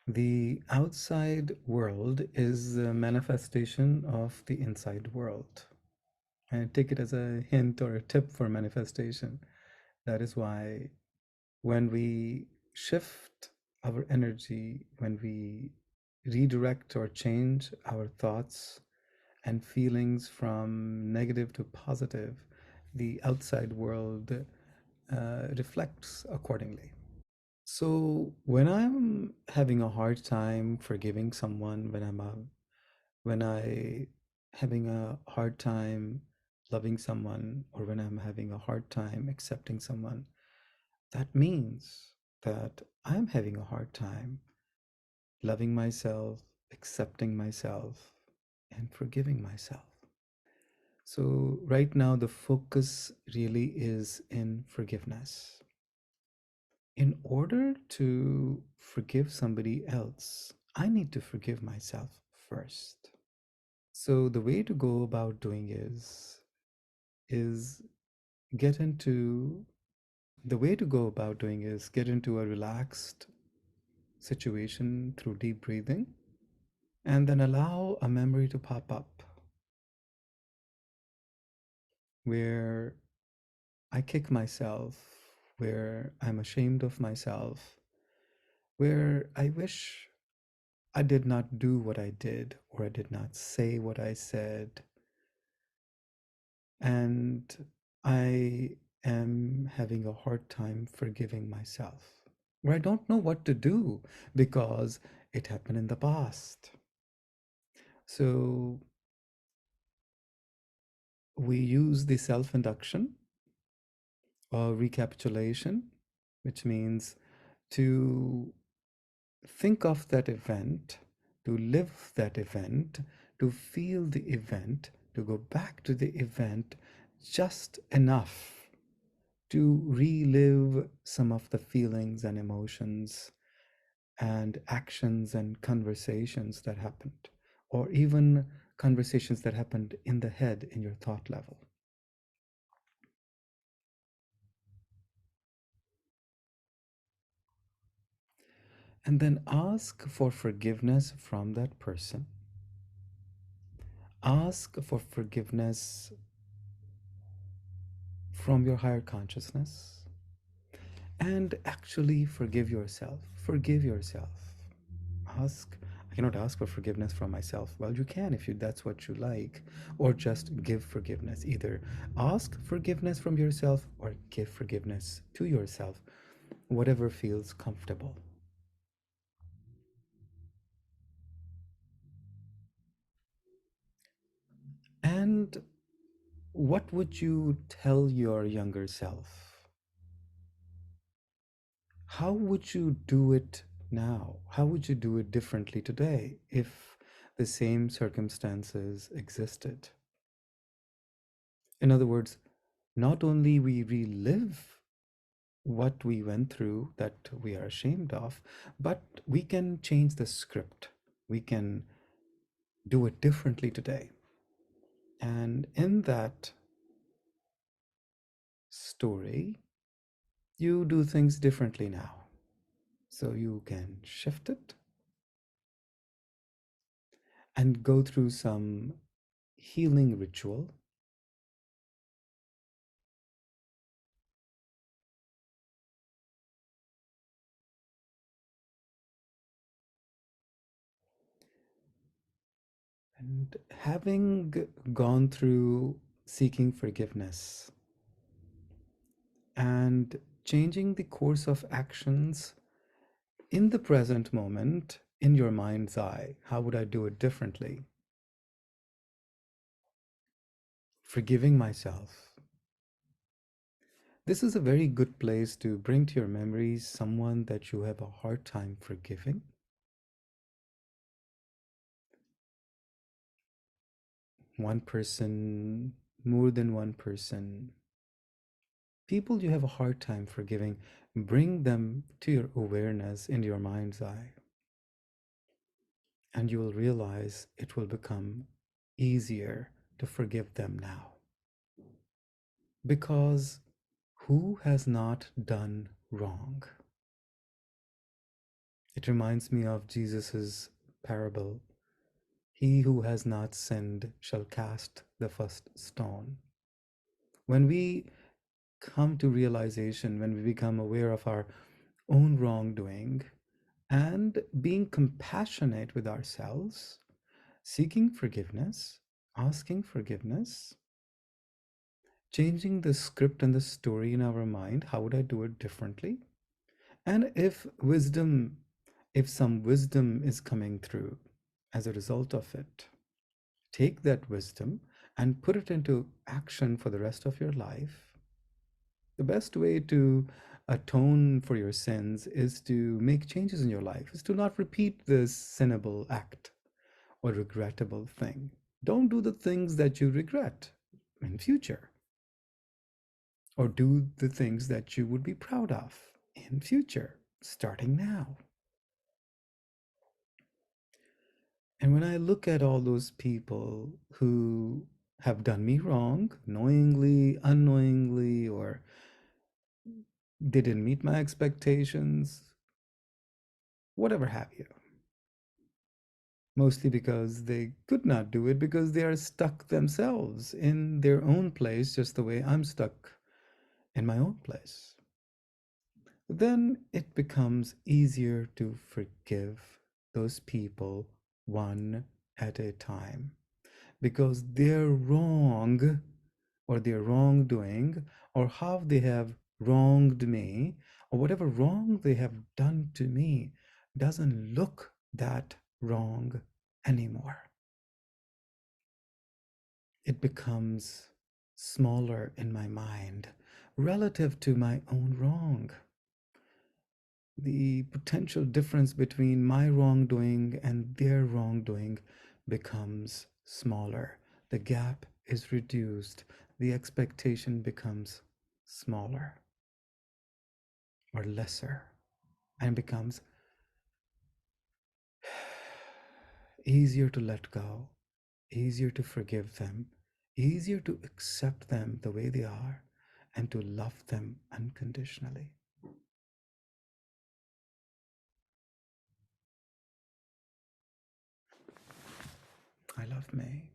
The outside world is a manifestation of the inside world. And take it as a hint or a tip for manifestation. That is why when we shift our energy, when we redirect or change our thoughts and feelings from negative to positive, the outside world reflects accordingly. So when I'm having a hard time forgiving someone, when I having a hard time loving someone, or when I'm having a hard time accepting someone, that means that I'm having a hard time loving myself, accepting myself, and forgiving myself. So right now the focus really is in forgiveness. In order to forgive somebody else, I need to forgive myself first. So the way to go about doing is get into the way to go about doing is get into a relaxed situation through deep breathing and then allow a memory to pop up where I kick myself, where I'm ashamed of myself, where I wish I did not do what I did, or I did not say what I said, and I am having a hard time forgiving myself. Or I don't know what to do because it happened in the past. So we use the self induction or recapitulation, which means to think of that event, to live that event, to feel the event, to go back to the event just enough to relive some of the feelings and emotions and actions and conversations that happened, or even conversations that happened in the head in your thought level. And then ask for forgiveness from that person. Ask for forgiveness from your higher consciousness and actually forgive yourself. Forgive yourself. Ask, I cannot ask for forgiveness from myself. Well, you can if you that's what you like, or just give forgiveness. Either ask forgiveness from yourself or give forgiveness to yourself, whatever feels comfortable. And what would you tell your younger self? How would you do it now? How would you do it differently today if the same circumstances existed? In other words, not only we relive what we went through that we are ashamed of, but we can change the script. We can do it differently today. And in that story, you do things differently now. So you can shift it and go through some healing ritual and having gone through seeking forgiveness and changing the course of actions in the present moment in your mind's eye. How would I do it differently? Forgiving myself. This is a very good place to bring to your memories someone that you have a hard time forgiving. One person, more than one person, people you have a hard time forgiving, bring them to your awareness in your mind's eye, and you will realize it will become easier to forgive them now. Because who has not done wrong? It reminds me of Jesus's parable. He who has not sinned shall cast the first stone. When we come to realization, when we become aware of our own wrongdoing and being compassionate with ourselves, seeking forgiveness, asking forgiveness, changing the script and the story in our mind, how would I do it differently? And if some wisdom is coming through as a result of it, take that wisdom and put it into action for the rest of your life. The best way to atone for your sins is to make changes in your life, is to not repeat this sinnable act or regrettable thing. Don't do the things that you regret in future, or do the things that you would be proud of in future, starting now. And when I look at all those people who have done me wrong, knowingly, unknowingly, or they didn't meet my expectations, whatever have you, mostly because they could not do it because they are stuck themselves in their own place, just the way I'm stuck in my own place, then it becomes easier to forgive those people one at a time, because their wrong or their wrongdoing or how they have wronged me or whatever wrong they have done to me doesn't look that wrong anymore. It becomes smaller in my mind relative to my own wrong. The potential difference between my wrongdoing and their wrongdoing becomes smaller. The gap is reduced. The expectation becomes smaller or lesser and becomes easier to let go, easier to forgive them, easier to accept them the way they are, and to love them unconditionally. I love me.